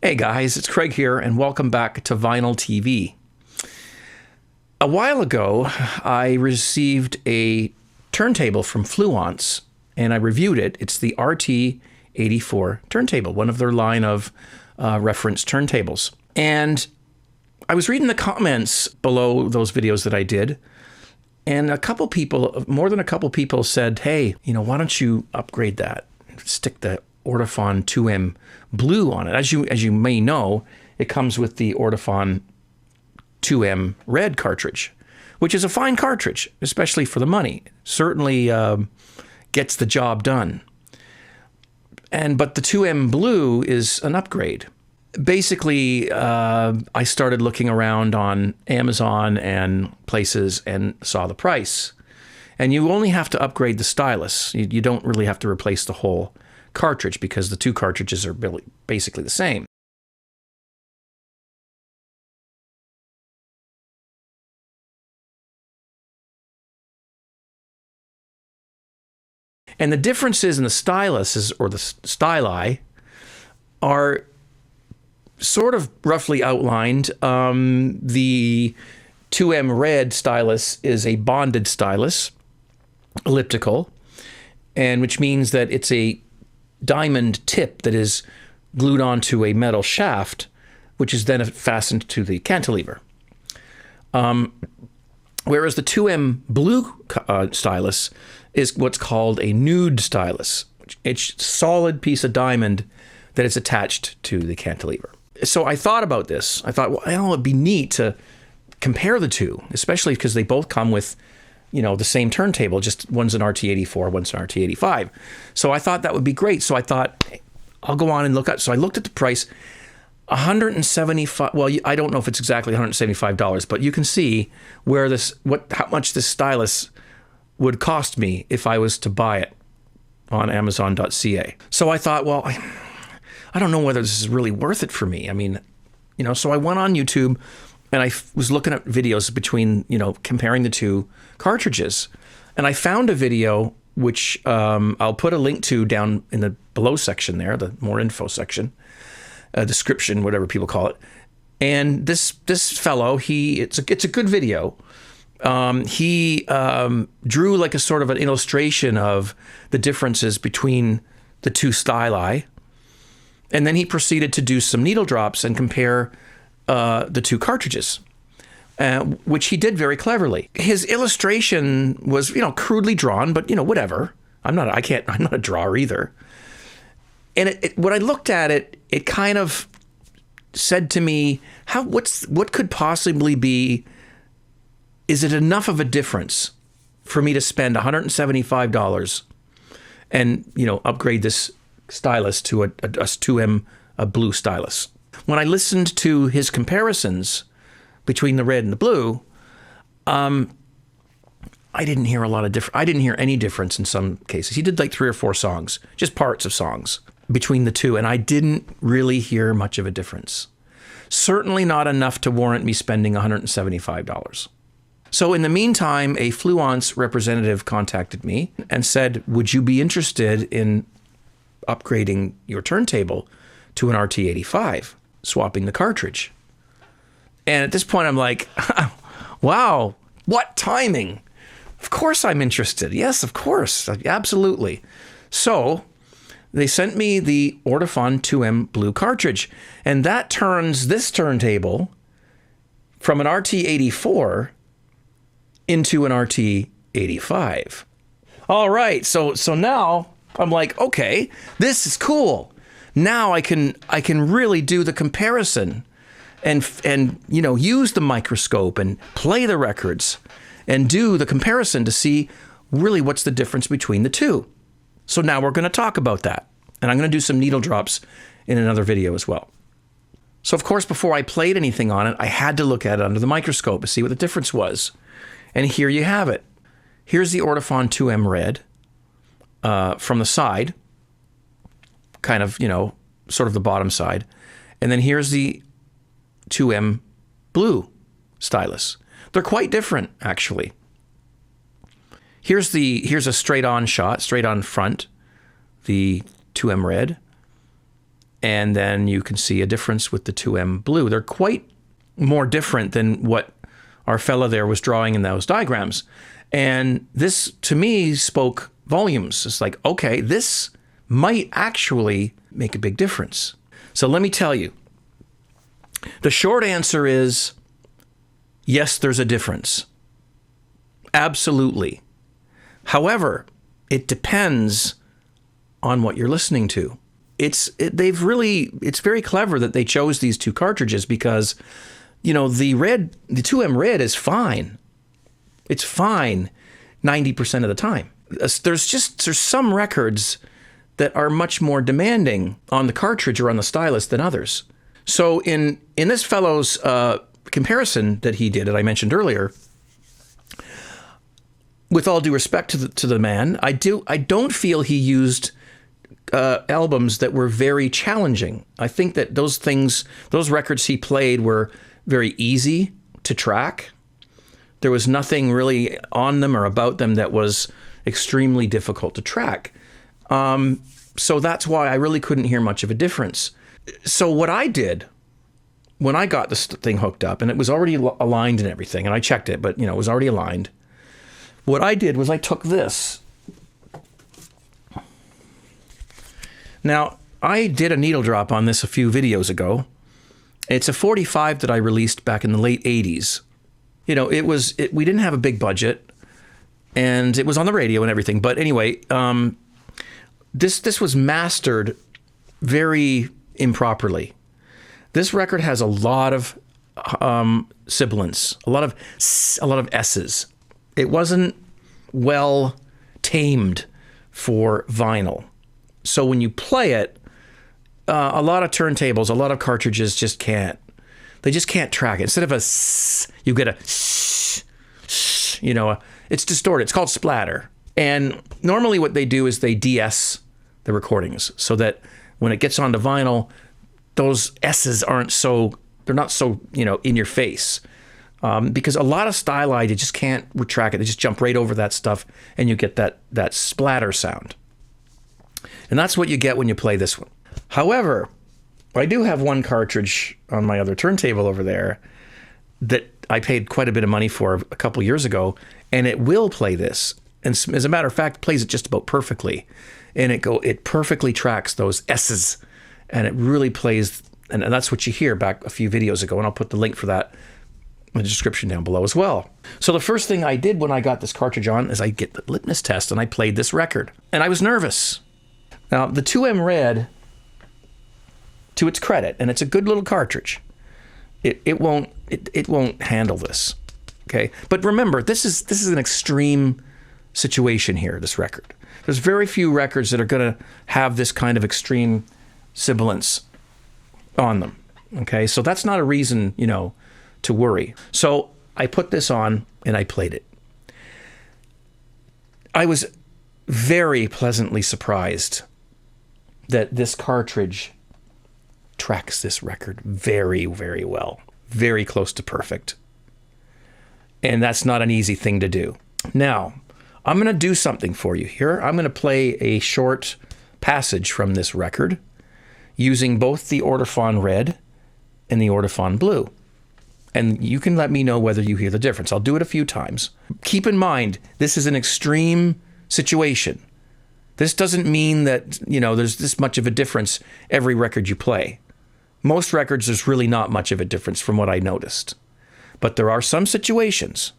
Hey guys, it's Craig here, and welcome back to Vinyl TV. A while ago, I received a turntable from Fluance, and I reviewed it. It's the RT84 turntable, one of their line of reference turntables. And I was reading the comments below those videos that I did, and a couple people, more than a couple people said, hey, why don't you upgrade that? Stick the Ortofon 2M Blue on it. As you may know, it comes with the Ortofon 2M Red cartridge, which is a fine cartridge, especially for the money. Certainly gets the job done. But the 2M Blue is an upgrade. Basically, I started looking around on Amazon and places and saw the price. And you only have to upgrade the stylus. You don't really have to replace the whole cartridge because the two cartridges are basically the same. And the differences in the styluses, or the styli, are sort of roughly outlined. The 2M Red stylus is a bonded stylus, elliptical, and which means that it's a diamond tip that is glued onto a metal shaft, which is then fastened to the cantilever. Whereas the 2M Blue stylus is what's called a nude stylus. It's a solid piece of diamond that is attached to the cantilever. So I thought about this. I thought, well, it'd be neat to compare the two, especially because they both come with the same turntable, just one's an RT84, one's an RT85. So I thought that would be great. So I thought, hey, I'll go on and look at. So I looked at the price, $175. Well, I don't know if it's exactly $175, but you can see where how much this stylus would cost me if I was to buy it on Amazon.ca. So I thought, well, I don't know whether this is really worth it for me. I mean, so I went on YouTube. And I was looking at videos between, comparing the two cartridges. And I found a video, which I'll put a link to down in the below section there, the more info section, description, whatever people call it. And this fellow, it's a good video. He drew like a sort of an illustration of the differences between the two styli. And then he proceeded to do some needle drops and compare the two cartridges, which he did very cleverly. His illustration was, crudely drawn, but whatever. I'm not a drawer either. And when I looked at it, it kind of said to me, what could possibly be? Is it enough of a difference for me to spend $175 and upgrade this stylus to a 2M Blue stylus? When I listened to his comparisons between the red and the blue, I didn't hear I didn't hear any difference in some cases. He did like 3 or 4 songs, just parts of songs between the two, and I didn't really hear much of a difference. Certainly not enough to warrant me spending $175. So in the meantime, a Fluance representative contacted me and said, would you be interested in upgrading your turntable to an RT85? Swapping the cartridge. And at this point, I'm like, wow, what timing? Of course I'm interested. Yes, of course. Absolutely. So they sent me the Ortofon 2M Blue cartridge, and that turns this turntable from an RT84 into an RT85. All right, so now I'm like, okay, this is cool. Now I can really do the comparison and use the microscope and play the records and do the comparison to see really what's the difference between the two. So now we're going to talk about that. And I'm going to do some needle drops in another video as well. So of course, before I played anything on it, I had to look at it under the microscope to see what the difference was. And here you have it. Here's the Ortofon 2M Red from the side. Kind of, sort of the bottom side. And then here's the 2M Blue stylus. They're quite different, actually. Here's a straight-on shot, straight-on front, the 2M Red. And then you can see a difference with the 2M blue. They're quite more different than what our fella there was drawing in those diagrams. And this, to me, spoke volumes. It's like, okay, this might actually make a big difference. So let me tell you, the short answer is, yes, there's a difference. Absolutely. However, it depends on what you're listening to. It's very clever that they chose these two cartridges because, you know, the 2M red is fine. It's fine 90% of the time. There's some records that are much more demanding on the cartridge or on the stylus than others. So in this fellow's comparison that he did, that I mentioned earlier, with all due respect to the man, I don't feel he used albums that were very challenging. I think that those records he played were very easy to track. There was nothing really on them or about them that was extremely difficult to track. So that's why I really couldn't hear much of a difference. So what I did when I got this thing hooked up, and it was already aligned and everything, and I checked it, but, you know, it was already aligned. What I did was I took this. Now, I did a needle drop on this a few videos ago. It's a 45 that I released back in the late 80s. You know, we didn't have a big budget, and it was on the radio and everything. But anyway, this was mastered very improperly. This record has a lot of sibilance, a lot of S's. It wasn't well tamed for vinyl. So when you play it, a lot of turntables, a lot of cartridges just can't. They just can't track it. Instead of a s, you get a s, you know, it's distorted. It's called splatter. And normally what they do is they DS the recordings so that when it gets onto vinyl, those S's they're not so, you know, in your face. Because a lot of styli, you just can't retract it. They just jump right over that stuff and you get that splatter sound. And that's what you get when you play this one. However, I do have one cartridge on my other turntable over there that I paid quite a bit of money for a couple years ago, and it will play this. And as a matter of fact, plays it just about perfectly. And it perfectly tracks those S's, and it really plays, and that's what you hear back a few videos ago, and I'll put the link for that in the description down below as well. So the first thing I did when I got this cartridge on is I get the litmus test, and I played this record. And I was nervous. Now, the 2M Red, to its credit, and it's a good little cartridge, it won't handle this, okay? But remember, this is an extreme situation here, this record. There's very few records that are going to have this kind of extreme sibilance on them, okay? So that's not a reason, you know, to worry. So I put this on and I played it. I was very pleasantly surprised that this cartridge tracks this record very, very well. Very close to perfect. And that's not an easy thing to do. Now, I'm going to do something for you here. I'm going to play a short passage from this record using both the Ortophon Red and the Ortophon Blue. And you can let me know whether you hear the difference. I'll do it a few times. Keep in mind, this is an extreme situation. This doesn't mean that, you know, there's this much of a difference every record you play. Most records, there's really not much of a difference from what I noticed. But there are some situations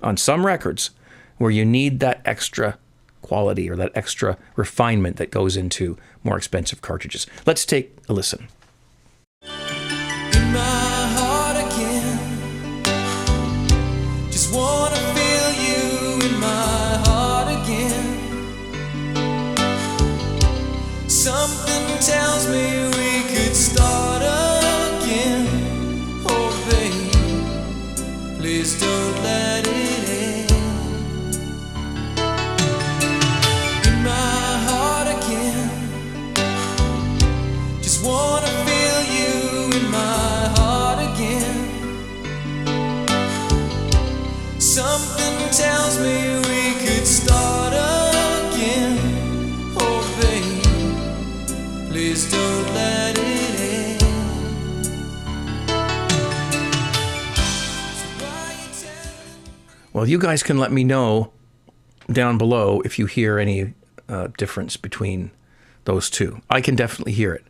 on some records where you need that extra quality or that extra refinement that goes into more expensive cartridges. Let's take a listen. In my heart again, just wanna feel you in my heart again. Something tells me we could start again. Oh babe, please don't let it end. In my heart again, just wanna feel you in my heart again. Something tells me we could start again. Oh babe, please don't let Well, you guys can let me know down below if you hear any difference between those two. I can definitely hear it.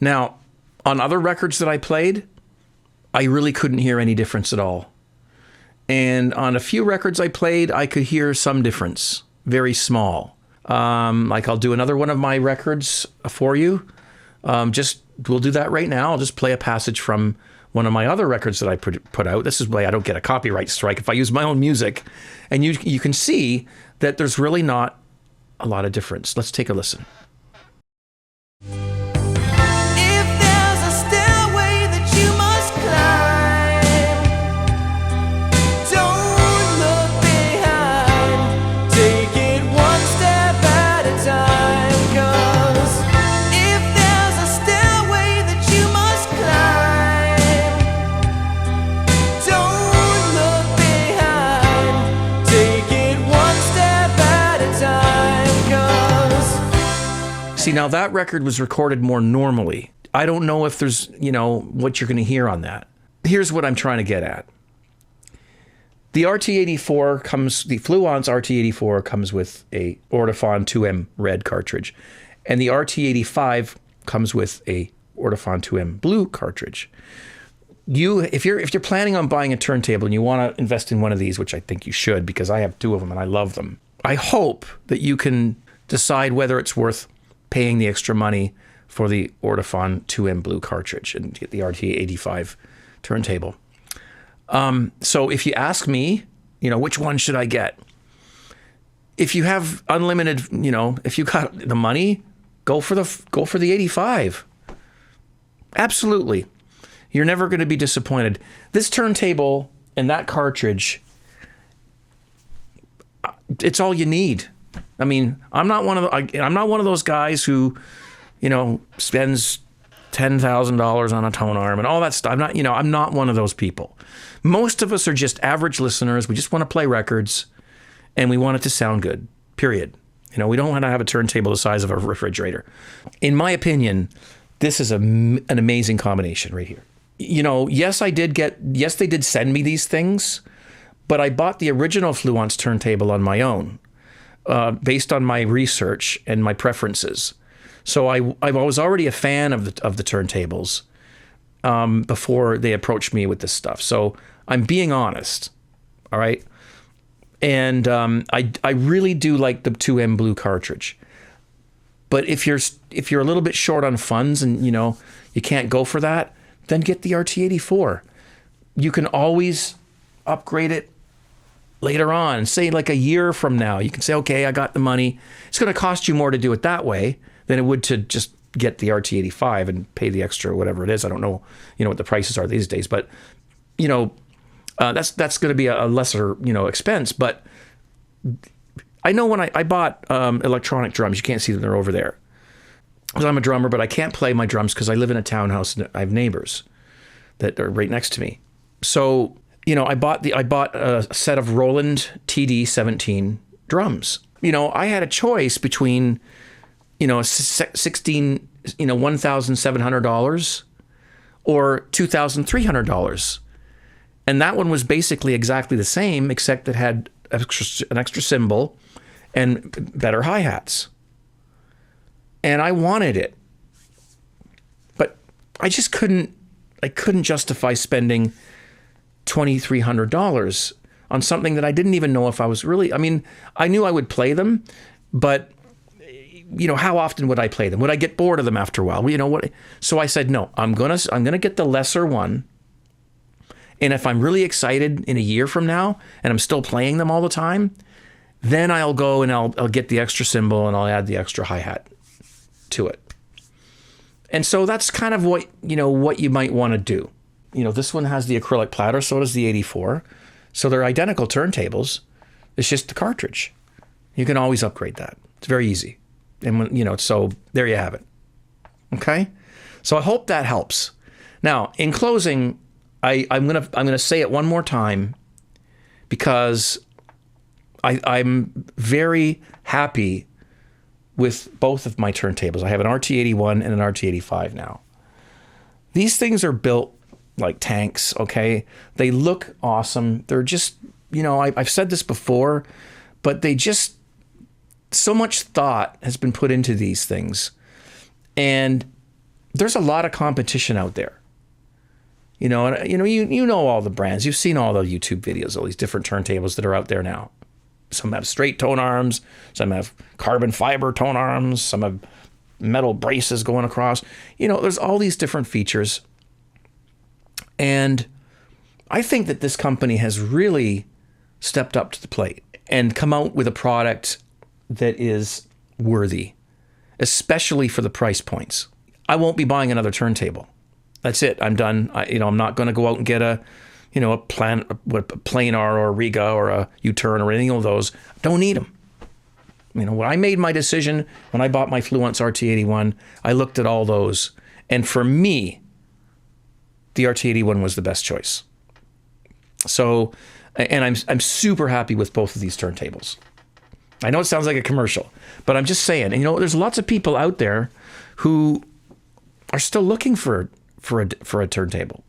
Now, on other records that I played, I really couldn't hear any difference at all. And on a few records I played, I could hear some difference, very small. Like I'll do another one of my records for you. We'll do that right now. I'll just play a passage from one of my other records that I put out. This is why I don't get a copyright strike if I use my own music. And you can see that there's really not a lot of difference. Let's take a listen. If there's a stairway that you must climb, don't look behind. Take it one step at a time. 'Cause if there's a stairway that you must climb, don't look behind. Take it one step at a time. 'Cause See, now that record was recorded more normally. I don't know if there's, what you're going to hear on that. Here's what I'm trying to get at. The Fluance RT84 comes with a Ortofon 2M red cartridge, and the RT85 comes with a Ortofon 2M blue cartridge. If you're planning on buying a turntable and you want to invest in one of these, which I think you should because I have two of them and I love them, I hope that you can decide whether it's worth paying the extra money for the Ortofon 2M blue cartridge and get the RT85 turntable. So if you ask me, which one should I get? If you have unlimited, if you got the money, go for the 85. Absolutely. You're never going to be disappointed. This turntable and that cartridge, it's all you need. I mean, I'm not one of those guys who, spends $10,000 on a tone arm and all that stuff. I'm not one of those people. Most of us are just average listeners. We just want to play records and we want it to sound good, period. We don't want to have a turntable the size of a refrigerator. In my opinion, this is an amazing combination right here. Yes, they did send me these things, but I bought the original Fluance turntable on my own. Based on my research and my preferences. So I was already a fan of the turntables before they approached me with this stuff. So I'm being honest, all right? And I really do like the 2M blue cartridge. But if you're a little bit short on funds and you can't go for that, then get the RT84. You can always upgrade it later on, say like a year from now. You can say, okay, I got the money. It's going to cost you more to do it that way than it would to just get the RT85 and pay the extra, whatever it is. I don't know, what the prices are these days, but that's going to be a lesser, expense. But I know when I bought electronic drums, you can't see them, they're over there. Because I'm a drummer, but I can't play my drums because I live in a townhouse and I have neighbors that are right next to me. So I bought a set of Roland TD-17 drums. I had a choice between, $1,700 or $2,300. And that one was basically exactly the same, except it had an extra cymbal and better hi-hats. And I wanted it. But I just couldn't justify spending $2,300 on something that I didn't even know if I was really, I knew I would play them, but how often would I play them? Would I get bored of them after a while? What? So I said, no, I'm going to get the lesser one. And if I'm really excited in a year from now and I'm still playing them all the time, then I'll go and I'll get the extra cymbal and I'll add the extra hi-hat to it. And so that's kind of what you might want to do. This one has the acrylic platter, so does the 84. So they're identical turntables. It's just the cartridge. You can always upgrade that. It's very easy. And so there you have it. Okay? So I hope that helps. Now, in closing, I'm gonna say it one more time because I'm very happy with both of my turntables. I have an RT81 and an RT85 now. These things are built like tanks, okay? They look awesome. They're just I've said this before, but they just, so much thought has been put into these things. And there's a lot of competition out there. You know all the brands. You've seen all the YouTube videos, all these different turntables that are out there now. Some have straight tone arms, some have carbon fiber tone arms, some have metal braces going across. There's all these different features. And I think that this company has really stepped up to the plate and come out with a product that is worthy, especially for the price points. I won't be buying another turntable. That's it. I'm done. I'm not going to go out and get a planar or a Riga or a U-turn or any of those. Don't need them. When I made my decision, when I bought my Fluance RT81, I looked at all those. And for me, the RT81 was the best choice. So, and I'm super happy with both of these turntables. I know it sounds like a commercial, but I'm just saying, there's lots of people out there who are still looking for a turntable.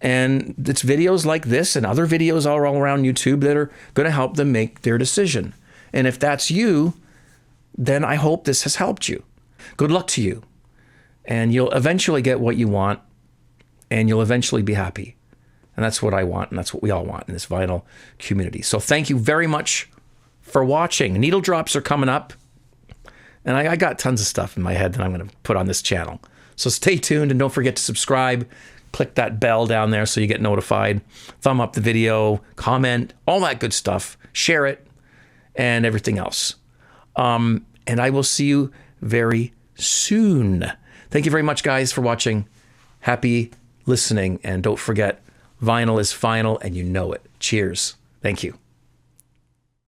And it's videos like this and other videos all around YouTube that are going to help them make their decision. And if that's you, then I hope this has helped you. Good luck to you. And you'll eventually get what you want, and you'll eventually be happy. And that's what I want, and that's what we all want in this vinyl community. So thank you very much for watching. Needle drops are coming up, and I got tons of stuff in my head that I'm going to put on this channel. So stay tuned, and don't forget to subscribe. Click that bell down there so you get notified. Thumb up the video, comment, all that good stuff. Share it, and everything else. And I will see you very soon. Thank you very much, guys, for watching. Happy listening, and don't forget, vinyl is final, and you know it. Cheers. Thank you.